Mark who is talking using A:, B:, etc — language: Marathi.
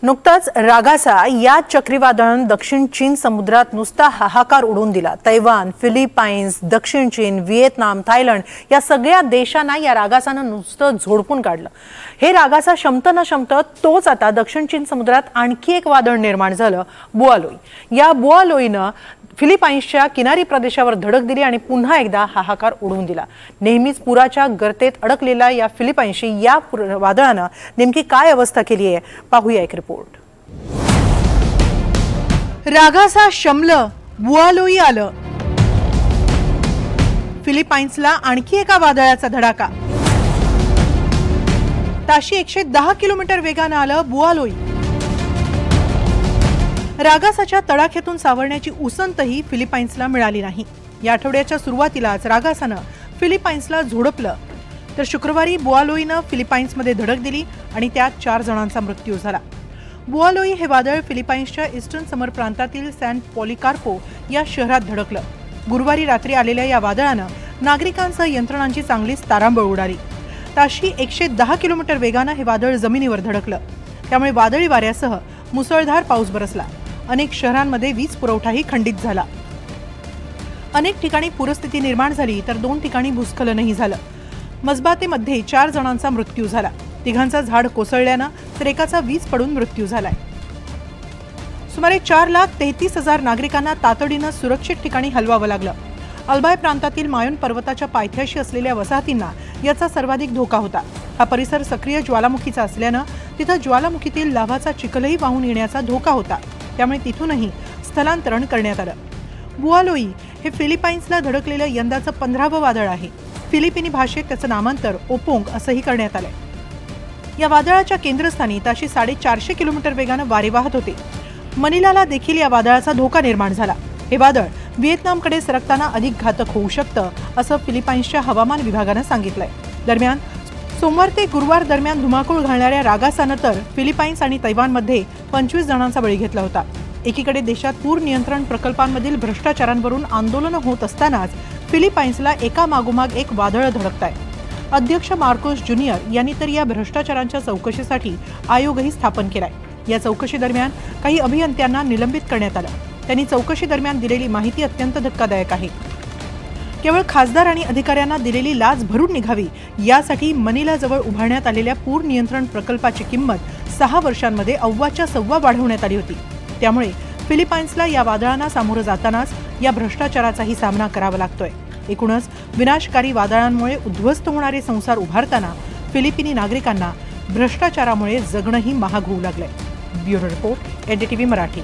A: नुकताच रागासा या चक्रीवादळानं दक्षिण चीन समुद्रात नुसता हाहाकार उडवून दिला। तैवान, फिलिपाईन्स, दक्षिण चीन, व्हिएतनाम, थायलंड या सगळ्या देशांना या रागासानं नुसतं झोडपून काढलं। हे रागासा शमतं न शमतं तोच आता दक्षिण चीन समुद्रात आणखी एक वादळ निर्माण झालं, बुआलोई। या बुआलोईनं फिलिपाईन्सच्या किनारी प्रदेशावर धडक दिली आणि पुन्हा एकदा हाहाकार उडवून दिला। नेहमीच पुराच्या गर्तेत अडकलेल्या या फिलिपाईन्सची या वादळानं नेमकी काय अवस्था केली आहे, पाहूया एक रिपोर्ट। रागासा शमलं, बुआलोई आलं, फिलिपाईन्सला आणखी एका वादळाचा धडाका। ताशी 110 किलोमीटर वेगानं आलं बुआलोई। रागासाच्या तडाख्यातून सावरण्याची उसंतही फिलिपाईन्सला मिळाली नाही। या आठवड्याच्या सुरुवातीलाच रागासानं फिलिपाईन्सला झोडपलं, तर शुक्रवारी बुआलोईनं फिलिपाईन्समध्ये धडक दिली आणि त्यात 4 जणांचा मृत्यू झाला। बुआलोई हे वादळ फिलिपाईन्सच्या ईस्टर्न समर प्रांतातील सॅन पॉलिकार्पो या शहरात धडकलं। गुरुवारी रात्री आलेल्या या वादळानं नागरिकांसह यंत्रणांची चांगलीच तारांबळ उडाली। ताशी 110 किलोमीटर वेगानं हे वादळ जमिनीवर धडकलं, त्यामुळे वादळी वाऱ्यासह मुसळधार पाऊस बरसला। अनेक शहरांमध्ये वीज पुरवठाही खंडित झाला। अनेक ठिकाणी पूरस्थिती निर्माण झाली, तर 2 ठिकाणी भूस्खलनही झालं। मजबातेमध्ये 4 जणांचा मृत्यू झाला। तिघांचा झाड कोसळल्यानं तर एकाचा वीज पडून मृत्यू झालाय। सुमारे 4,33,000 नागरिकांना तातडीनं सुरक्षित ठिकाणी हलवावं लागलं। अल्बाय प्रांतातील मायोन पर्वताच्या पायथ्याशी असलेल्या वसाहतींना याचा सर्वाधिक धोका होता। हा परिसर सक्रिय ज्वालामुखीचा असल्यानं तिथं ज्वालामुखीतील लाव्हाचा चिखलही वाहून येण्याचा धोका होता, त्यामुळे तिथूनही स्थलांतरण करण्यात आलं। बुआलोई हे फिलिपाईन्सला धडकलेलं यंदाचं 15वं वादळ आहे। फिलिपिनी भाषेत त्याचं नामांतर ओपोंग असंही करण्यात आलंय। या वादळाच्या केंद्रस्थानी ताशी 450 किलोमीटर वेगानं वारे वाहत होते। मनिलाला देखील या वादळाचा धोका निर्माण झाला। हे वादळ व्हिएतनामकडे सरकताना अधिक घातक होऊ शकतं, असं फिलिपाईन्सच्या हवामान विभागानं सांगितलंय। दरम्यान सोमवार ते गुरुवार दरम्यान धुमाकूळ घालणाऱ्या रागासानं तर फिलिपाईन्स आणि तैवानमध्ये 25 जणांचा बळी घेतला होता। एकीकडे देशात पूर नियंत्रण प्रकल्पांमधील भ्रष्टाचारांवरून आंदोलनं होत असतानाच फिलिपाईन्सला एका मागोमाग एक वादळ धडकताय। अध्यक्ष मार्कोस ज्युनियर यांनी तर या भ्रष्टाचारांच्या चौकशीसाठी आयोगही स्थापन केलाय। या चौकशी दरम्यान काही अभियंत्यांना निलंबित करण्यात आलं। त्यांनी चौकशी दरम्यान दिलेली माहिती अत्यंत धक्कादायक आहे। केवळ खासदार आणि अधिकाऱ्यांना दिलेली लाच भरून निघावी यासाठी मनिलाजवळ उभारण्यात आलेल्या पूर नियंत्रण प्रकल्पाची किंमत 6 वर्षांमध्ये अव्वाच्या सव्वा वाढवण्यात आली होती। त्यामुळे फिलिपाईन्सला या वादळांना सामोरं जातानाच या भ्रष्टाचाराचाही सामना करावा लागतोय। एकूणच विनाशकारी वादळांमुळे उद्ध्वस्त होणारे संसार उभारताना फिलिपिनी नागरिकांना भ्रष्टाचारामुळे जगणंही महाग होऊ लागलंय। Bureau report, NDTV Marathi.